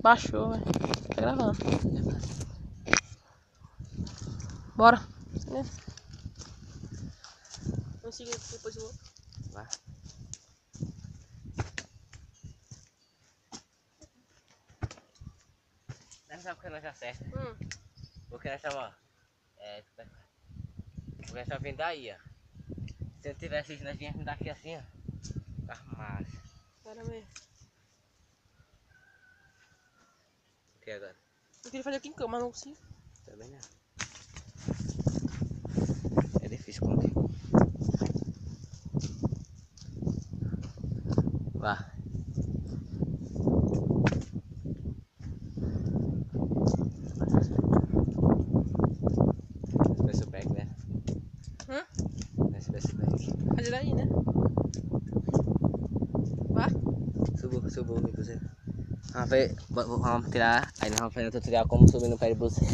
Baixou, velho. Tá gravando. Bora. Vamos seguir depois o outro. Vai. Não sabe que nós acerta. Porque nós estamos, porque nós estamos vindo daí, ó. Se não tivesse isso, nós viemos daqui assim, ó. Tá massa. Bora ver. O que agora? Eu queria fazer aqui em cama, mas não consigo. Também não. É difícil contar. Vá. Esse back, né? Esse back. Fazer daí, né? Vá. Subuh, inclusive. Vamos tirar. Aí nós vamos fazer um tutorial como subir no pé de buceta.